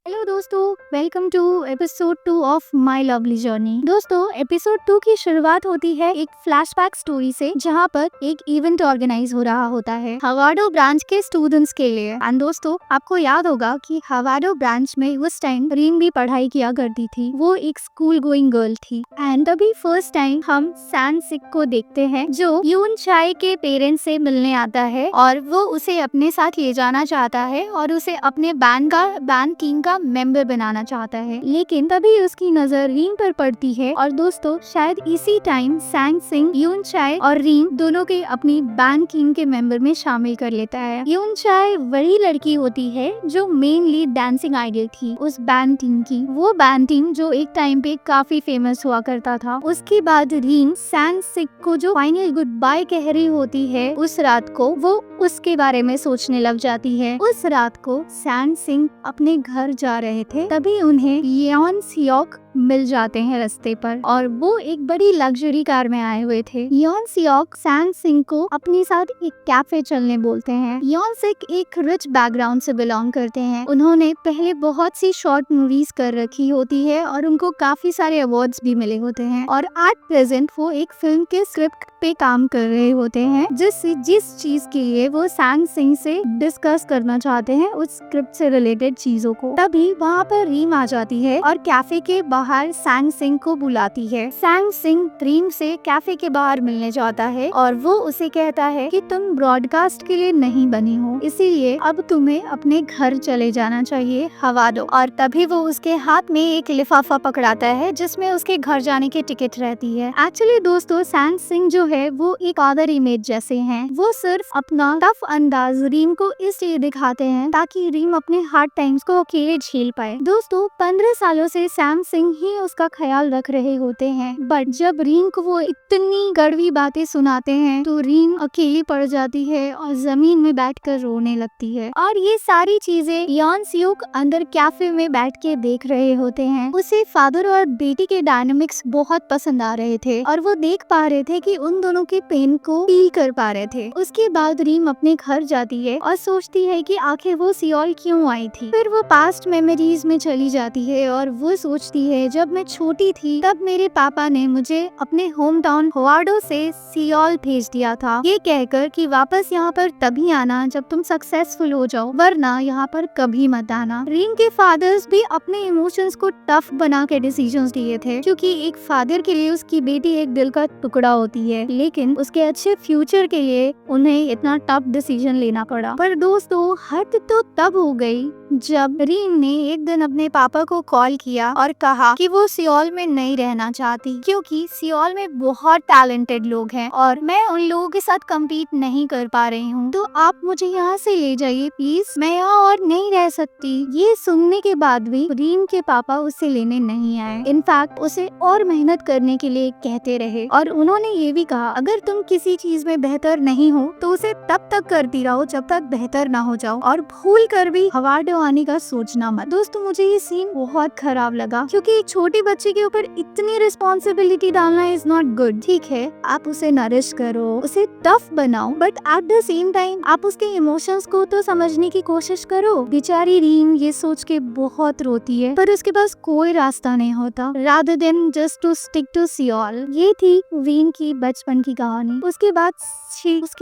Hello दोस्तों, welcome to episode 2 of my lovely journey. दोस्तों, episode 2 की शुरुआत होती है एक फ्लैशबैक स्टोरी से, जहां पर एक इवेंट ऑर्गेनाइज हो रहा होता है हवाडो ब्रांच के स्टूडेंट्स के लिए। एंड दोस्तों, आपको याद होगा कि हवाडो ब्रांच में उस टाइम रीन भी पढ़ाई किया करती थी। वो एक स्कूल गोइंग गर्ल थी। एंड तभी फर्स्ट टाइम हम सैन सिक को देखते हैं, जो यून चाय के पेरेंट्स से मिलने आता है और वो उसे अपने साथ ले जाना चाहता है और उसे अपने बैंड टीम का मेंबर बनाना चाहता है। लेकिन तभी उसकी नजर रीन पर पड़ती है और दोस्तों, शायद इसी टाइम सैंग सिंह यून चाय और रीन दोनों के अपनी बैंड टीम के मेंबर में शामिल कर लेता है। यून चाय वही लड़की होती है जो मेनली डांसिंग आइडल थी उस बैंड टीम की। वो बैंड टीम जो एक टाइम पे काफी फेमस हुआ करता था। उसके बाद रीन सैंग सिंह को जो फाइनल गुड बाय कह रही होती है उस रात को, वो उसके बारे में सोचने लग जाती है। उस रात को सैंग सिंह अपने घर जा रहे थे, तभी उन्हें योन सियोक मिल जाते हैं रास्ते पर और वो एक बड़ी लग्जरी कार में आए हुए थे। योन सियोक सैंग सिंह को अपने साथ एक कैफे चलने बोलते हैं। योन सिक एक रिच बैकग्राउंड से बिलोंग करते हैं। उन्होंने पहले बहुत सी शॉर्ट मूवीज कर रखी होती है और उनको काफी सारे अवार्ड्स भी मिले होते हैं और एट प्रेजेंट वो एक फिल्म के स्क्रिप्ट पे काम कर रहे होते हैं, जिस चीज के लिए वो सैंग सिंह से डिस्कस करना चाहते हैं उस स्क्रिप्ट से रिलेटेड चीजों को। तभी वहाँ पर रीम आ जाती है और कैफे के बाहर सैंग सिंह को बुलाती है। सैंग सिंह रीम से कैफे के बाहर मिलने जाता है और वो उसे कहता है कि तुम ब्रॉडकास्ट के लिए नहीं बनी हो, इसीलिए अब तुम्हें अपने घर चले जाना चाहिए, हवाडो। और तभी वो उसके हाथ में एक लिफाफा पकड़ाता है जिसमें उसके घर जाने की टिकट रहती है। एक्चुअली दोस्तों, सैंग सिंह जो है वो एक फादर इमेज जैसे हैं। वो सिर्फ अपना टफ अंदाज रीम को इसलिए दिखाते हैं ताकि रीम अपने हार्ड टाइम्स को अकेले झेल पाए। दोस्तों, 15 सालों से सैंग सिंह ही उसका ख्याल रख रहे होते हैं, बट जब रीम को वो इतनी कड़वी बातें सुनाते हैं तो रीम अकेली पड़ जाती है और जमीन में बैठकर रोने लगती है। और ये सारी चीजें योन सियोक अंदर कैफे में बैठ के देख रहे होते हैं। उसे फादर और बेटी के डायनामिक्स बहुत पसंद आ रहे थे और वो देख पा रहे थे कि उन दोनों के पेन को फील कर पा रहे थे। उसके बाद रीम अपने घर जाती है और सोचती है कि आखिर वो सियोल क्यों आई थी। फिर वो पास्ट मेमोरीज में चली जाती है और वो सोचती है, जब मैं छोटी थी तब मेरे पापा ने मुझे अपने होम टाउन हवाडो से सियोल भेज दिया था, ये कहकर कि वापस यहाँ पर तभी आना जब तुम सक्सेसफुल हो जाओ, वरना यहाँ पर कभी मत आना। रीम के फादर्स भी अपने इमोशंस को टफ बना के डिसीजंस लिए थे, क्योंकि एक फादर के लिए उसकी बेटी एक दिल का टुकड़ा होती है, लेकिन उसके अच्छे फ्यूचर के लिए उन्हें इतना टफ डिसीजन लेना पड़ा। पर दोस्तों, हद तो तब हो गई जब रीम ने एक दिन अपने पापा को कॉल किया और कहा कि वो सियोल में नहीं रहना चाहती, क्योंकि सियोल में बहुत टैलेंटेड लोग हैं और मैं उन लोगों के साथ कम्पीट नहीं कर पा रही हूँ, तो आप मुझे यहाँ से ले जाइए प्लीज, मैं यहाँ और नहीं रह सकती। ये सुनने के बाद भी रीम के पापा उसे लेने नहीं आए। इनफैक्ट उसे और मेहनत करने के लिए कहते रहे और उन्होंने ये भी कहा, अगर तुम किसी चीज में बेहतर नहीं हो तो उसे तब तक करती रहो जब तक बेहतर ना हो जाओ और भूल कर भी हवाडो आने का सोचना मत। दोस्तों, मुझे ये सीन बहुत खराब लगा, क्योंकि एक छोटे बच्चे के ऊपर इतनी रिस्पॉन्सिबिलिटी डालना इज नॉट गुड। ठीक है, आप उसे नरिश करो, उसे टफ बनाओ, but at the same time आप उसके इमोशंस को तो समझने की कोशिश करो। बेचारी रीम ये सोच के बहुत रोती है, पर उसके पास कोई रास्ता नहीं होता rather than just to stick to Seoul. ये थी रीम की बचपन की कहानी। उसके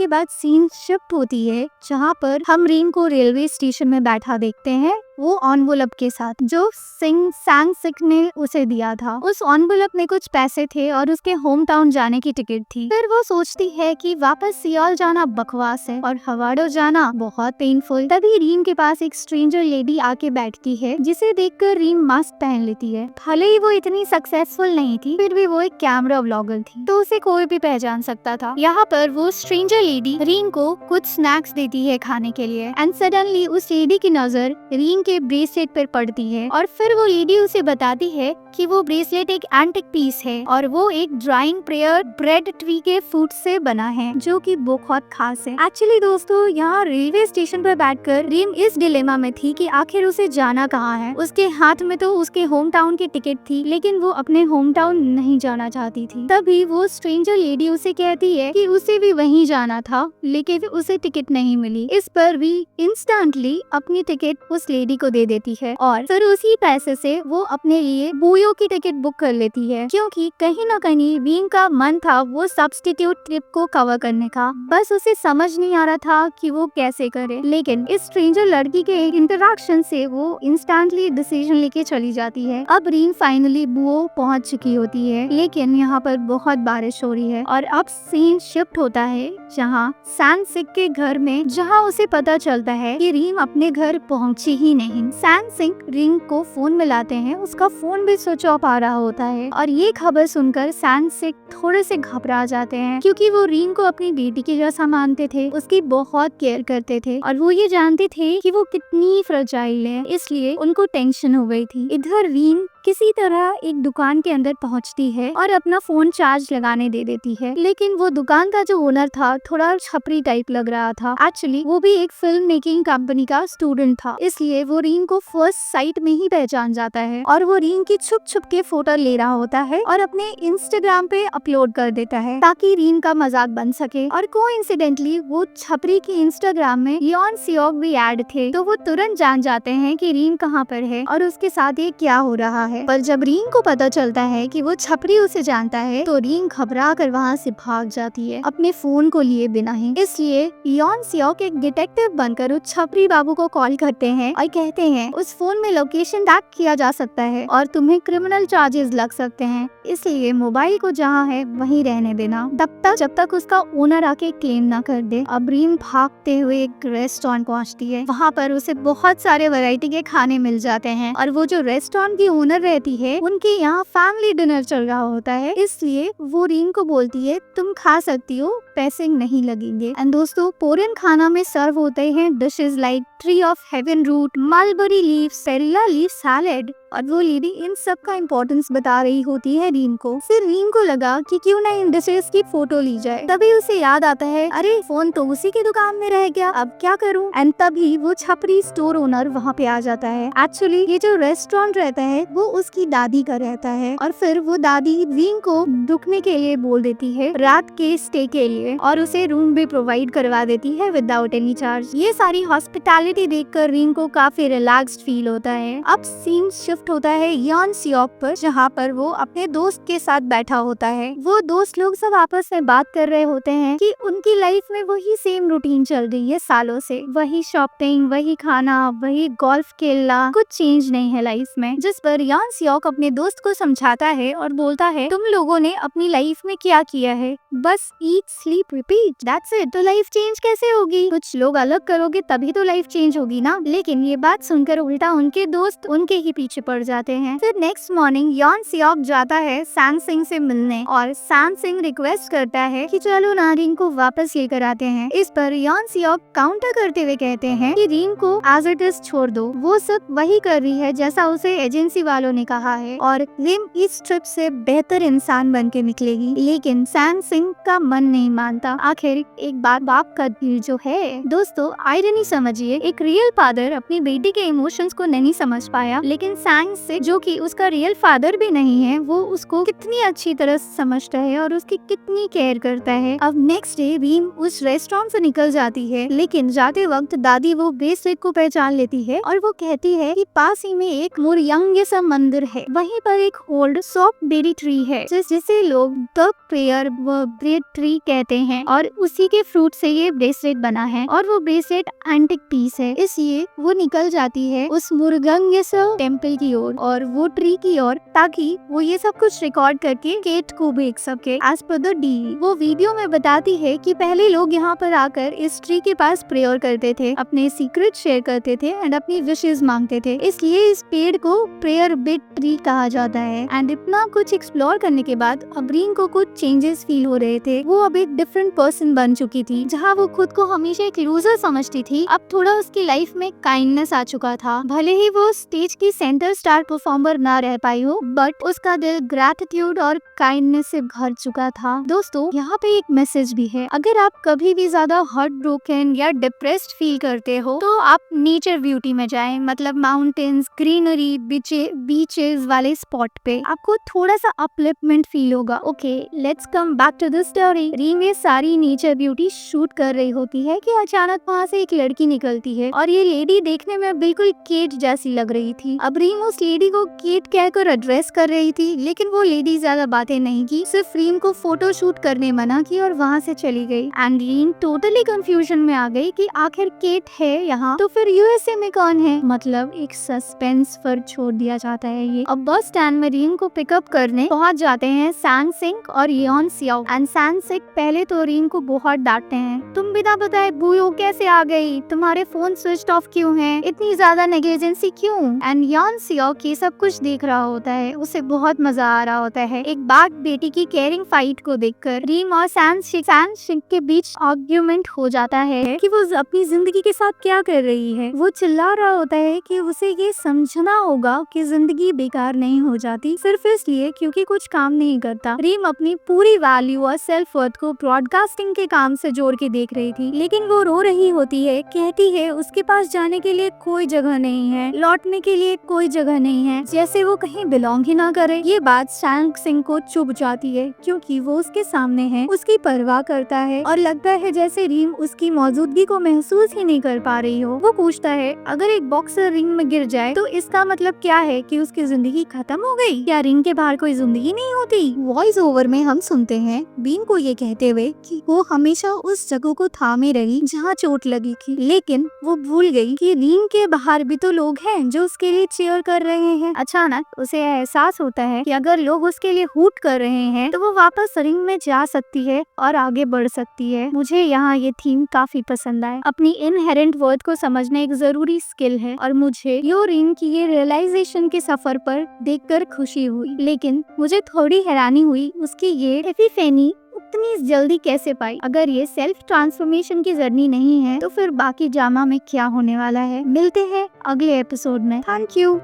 बाद सीन शिफ्ट होती है, जहाँ पर हम रीम को रेलवे स्टेशन में बैठा देखते हैं, वो एनवेलप के साथ जो सैंग सिक ने उसे दिया था। उस एनवेलप में कुछ पैसे थे और उसके होम टाउन जाने की टिकट थी। फिर वो सोचती है कि वापस सियोल जाना बकवास है और हवाडो जाना बहुत पेनफुल। तभी रीम के पास एक स्ट्रेंजर लेडी आके बैठती है, जिसे देखकर रीम मास्क पहन लेती है। भले ही वो इतनी सक्सेसफुल नहीं थी, फिर भी वो एक कैमरा व्लॉगर थी, तो उसे कोई भी पहचान सकता था। यहाँ पर वो स्ट्रेंजर लेडी रीम को कुछ स्नैक्स देती है खाने के लिए एंड सडनली उस लेडी की नजर रीम के ब्रेसलेट पर पड़ती है और फिर वो लेडी उसे बताती है कि वो ब्रेसलेट एक एंटिक पीस है और वो एक ड्राइंग प्रेयर ब्रेड ट्री के फूड से बना है, जो कि बहुत खास है। एक्चुअली दोस्तों, यहाँ रेलवे स्टेशन पर बैठकर रीम इस डिलेमा में थी कि आखिर उसे जाना कहाँ है। उसके हाथ में तो उसके होम टाउन की टिकट थी, लेकिन वो अपने होम टाउन नहीं जाना चाहती थी। तभी वो स्ट्रेंजर लेडी उसे कहती है कि उसे भी वहीं जाना था, लेकिन उसे टिकट नहीं मिली। इस पर भी इंस्टेंटली अपनी टिकट उस लेडी दादी को दे देती है और फिर उसी पैसे से वो अपने लिए बूयो की टिकट बुक कर लेती है, क्योंकि कहीं न कहीं रीम का मन था वो सब्स्टिट्यूट ट्रिप को कवर करने का। बस उसे समझ नहीं आ रहा था कि वो कैसे करे, लेकिन इस स्ट्रेंजर लड़की के इंटरेक्शन से वो इंस्टेंटली डिसीजन लेके चली जाती है। अब रीम फाइनली बुओ पहुंच चुकी होती है, लेकिन यहाँ पर बहुत बारिश हो रही है और अब सीन शिफ्ट होता है जहाँ सैनसिक के घर में, जहाँ उसे पता चलता है कि रीम अपने घर पहुंची ही नहीं। सैनसिक रीम को फोन मिलाते हैं, उसका फोन भी स्विच ऑफ आ रहा होता है और ये खबर सुनकर सैनसिक थोड़े से घबरा जाते हैं, क्योंकि वो रीम को अपनी बेटी के जैसा मानते थे, उसकी बहुत केयर करते थे और वो ये जानते थे कि वो कितनी फ्रेजाइल है, इसलिए उनको टेंशन हो गई थी। इधर रीम किसी तरह एक दुकान के अंदर पहुंचती है और अपना फोन चार्ज लगाने दे देती है, लेकिन वो दुकान का जो ओनर था थोड़ा छपरी टाइप लग रहा था। एक्चुअली वो भी एक फिल्म मेकिंग कंपनी का स्टूडेंट था, इसलिए वो रीम को फर्स्ट साइट में ही पहचान जाता है और वो रीम की छुप छुप के फोटो ले रहा होता है और अपने इंस्टाग्राम पे अपलोड कर देता है ताकि रीम का मजाक बन सके। और कोइंसिडेंटली वो छपरी की इंस्टाग्राम में योन सियोक भी ऐड थे, तो वो तुरंत जान जाते हैं कि रीम कहाँ पर है और उसके साथ ये क्या हो रहा है। पर जब रीम को पता चलता है कि वो छपरी उसे जानता है, तो रीम घबरा कर वहाँ से भाग जाती है अपने फोन को लिए बिना ही। इसलिए योन सियोक एक डिटेक्टिव बनकर उस छपरी बाबू को कॉल करते हैं और कहते हैं उस फोन में लोकेशन ट्रैक किया जा सकता है और तुम्हें क्रिमिनल चार्जेस लग सकते हैं, इसलिए मोबाइल को जहाँ है वहीं रहने देना तब तक जब तक उसका ओनर आके क्लेम ना कर दे। अब रीम भागते हुए एक रेस्टोरेंट पहुँचती है, वहाँ पर उसे बहुत सारे वैरायटी के खाने मिल जाते हैं और वो जो रेस्टोरेंट की ओनर रहती है उनके यहाँ फैमिली डिनर चल रहा होता है, इसलिए वो रीम को बोलती है तुम खा सकती हो, पैसे नहीं लगेंगे। एंड दोस्तों कोरियन खाना में सर्व होते हैं dishes like tree of heaven root, mulberry leaf, serilla leaf salad, और वो लेडी इन सब का इम्पोर्टेंस बता रही होती है रीम को। फिर रीम को लगा कि क्यों ना इन डिशेस की फोटो ली जाए, तभी उसे याद आता है अरे फोन तो उसी की दुकान में रह गया, अब क्या करूं। एंड तभी वो छपरी स्टोर ओनर वहाँ पे आ जाता है। एक्चुअली ये जो रेस्टोरेंट रहता है वो उसकी दादी का रहता है और फिर वो दादी रीम को रुकने के लिए बोल देती है रात के स्टे के लिए और उसे रूम भी प्रोवाइड करवा देती है विदाउट एनी चार्ज। ये सारी हॉस्पिटैलिटी देखकर रीम को काफी रिलैक्स्ड फील होता है। अब सीन शिफ्ट होता है योन सियोक पर, जहाँ पर वो अपने दोस्त के साथ बैठा होता है। वो दोस्त लोग सब आपस में बात कर रहे होते हैं कि उनकी लाइफ में वही सेम रूटीन चल रही है सालों से, वही शॉपिंग, वही खाना, वही गोल्फ खेलना, कुछ चेंज नहीं है लाइफ में। जिस पर योन सियोक अपने दोस्त को समझाता है और बोलता है तुम लोगों ने अपनी लाइफ में क्या किया है, बस eat sleep repeat, that's it. तो लाइफ चेंज कैसे होगी, कुछ लोग अलग करोगे तभी तो लाइफ चेंज होगी ना। लेकिन ये बात सुनकर उल्टा उनके दोस्त उनके ही पीछे पड़ जाते हैं। फिर नेक्स्ट मॉर्निंग योन सियोक जाता है सैनसिंग से मिलने और सैनसिंग रिक्वेस्ट करता है कि चलो ना रीम को वापस लेकर आते हैं। इस पर योन सियोक काउंटर करते हुए कहते हैं कि रीम को एज इट इज छोड़ दो, वो सब वही कर रही है जैसा उसे एजेंसी वालों ने कहा है और रीम इस ट्रिप से बेहतर इंसान बन के निकलेगी। लेकिन सैनसिंग का मन नहीं मानता। आखिर एक बार बाप का दिल जो है। दोस्तों आयरनी समझिए, एक रियल फादर अपनी बेटी के इमोशंस को नहीं समझ पाया, लेकिन सैनसिक जो कि उसका रियल फादर भी नहीं है, वो उसको कितनी अच्छी तरह समझता है और उसकी कितनी केयर करता है। अब नेक्स्ट डे रीम उस रेस्टोरेंट से निकल जाती है, लेकिन जाते वक्त दादी वो ब्रेसलेट को पहचान लेती है और वो कहती है कि पास ही में एक मुरयंग सा मंदिर है, वहीं पर एक ओल्ड सॉफ्ट बेरी ट्री है जिसे लोग द प्रेयर ब्रेड ट्री कहते हैं और उसी के फ्रूट से ये ब्रेसलेट बना है और वो ब्रेसलेट एंटिक पीस है। इसलिए वो निकल जाती है उस मुरगंग टेम्पल की ओर और वो ट्री की ओर, ताकि वो ये सब कुछ रिकॉर्ड करके केट को भेज सके एज पर द डील। वो वीडियो में बताती है कि पहले लोग यहाँ पर आकर इस ट्री के पास प्रेयर करते थे, अपने सीक्रेट शेयर करते थे एंड अपनी विशेस मांगते थे, इसलिए इस पेड़ को प्रेयर बिट ट्री कहा जाता है। एंड इतना कुछ एक्सप्लोर करने के बाद अब रीम को कुछ चेंजेस फील हो रहे थे। वो अब एक डिफरेंट पर्सन बन चुकी थी। जहाँ वो खुद को हमेशा एक लूजर समझती थी, अब थोड़ा उसकी लाइफ में काइंडनेस आ चुका था। भले ही वो स्टेज की सेंटर स्टार परफॉर्मर ना रह पाई हो, बट उसका दिल ग्रैटिट्यूड और काइंडनेस से भर चुका था। दोस्तों यहाँ पे एक मैसेज भी है, अगर आप कभी भी ज्यादा हार्ट ब्रोकन या डिप्रेस्ड फील करते हो तो आप नेचर ब्यूटी में जाएं, मतलब माउंटेन्स, ग्रीनरी, बीचेस वाले स्पॉट पे आपको थोड़ा सा अपलिफ्टमेंट फील होगा। Okay, let's come back to the story. रीम ये ये सारी नेचर ब्यूटी शूट कर रही होती है कि अचानक वहाँ से एक लड़की निकलती है और ये लेडी देखने में बिल्कुल केट जैसी लग रही थी। अब रीम उस लेडी को केट कहकर एड्रेस कर रही थी, लेकिन वो लेडी ज्यादा बातें नहीं की, सिर्फ रीम को फोटो शूट करने मना की और वहाँ से चली गई। एंड रीम टोटली कंफ्यूजन में आ गई कि आखिर केट है यहाँ तो फिर यूएसए में कौन है। मतलब एक सस्पेंस पर छोड़ दिया जाता है ये। अब बस स्टैंड में रीम को पिकअप करने पहुँच जाते हैं सांग सिंह और योन सियो। एंड सांग सिंह पहले तो रीम को बहुत डांटते हैं, तुम बिना बताए बुयो कैसे आ गई, तुम्हारे फोन स्विच ऑफ क्यों है, इतनी ज्यादा नेग्लिजेंसी क्यों। एंड योन सियो की सब कुछ देख रहा होता है, उसे बहुत मजा आ रहा होता है एक बाप बेटी की केयरिंग फाइट को देखकर। रीम और सांग सिंह के बीच आर्ग्यूमेंट हो जाता है कि वो अपनी जिंदगी के साथ क्या कर रही है। वो चिल्ला रहा होता है कि उसे ये समझना होगा कि जिंदगी बेकार नहीं हो जाती सिर्फ इसलिए क्योंकि कुछ काम नहीं करता। रीम अपनी पूरी वैल्यू और सेल्फ वर्थ को ब्रॉडकास्टिंग के काम से जोड़ के देख रही थी, लेकिन वो रो रही होती है, कहती है उसके पास जाने के लिए कोई जगह नहीं है, लौटने के लिए कोई जगह नहीं है, जैसे वो कहीं बिलोंग ही ना करे। ये बात सांग सिंह को चुभ जाती है क्योंकि वो उसके सामने है, उसकी परवाह करता है और लगता है जैसे रीम उसकी मौजूदगी को महसूस ही नहीं कर पा रही हो। वो पूछता है अगर एक बॉक्सर रिंग में गिर जाए तो इसका मतलब क्या है कि उसकी जिंदगी खत्म हो गई, क्या रिंग के बाहर कोई जिंदगी नहीं होती। वॉइस ओवर में हम सुनते हैं बीन को ये कहते हुए कि वो हमेशा उस जगह को थामे रही जहाँ चोट लगी थी, लेकिन वो भूल गई कि रिंग के बाहर भी तो लोग हैं जो उसके लिए चीयर कर रहे हैं। अचानक उसे एहसास होता है कि अगर लोग उसके लिए हूट कर रहे हैं तो वो वापस रिंग में जा सकती है और आगे बढ़ सकती है। मुझे यहाँ ये थीम काफी पसंद आया। अपनी इनहेरेंट वर्थ को समझना एक जरूरी स्किल है और मुझे यो रिंग की ये रियलाइजेशन के सफर पर देखकर खुशी हुई, लेकिन मुझे थोड़ी हैरानी हुई उसकी ये एपिफेनी उतनी जल्दी कैसे पाई। अगर ये सेल्फ ट्रांसफॉर्मेशन की जर्नी नहीं है तो फिर बाकी ड्रामा में क्या होने वाला है। मिलते हैं अगले एपिसोड में। Thank you.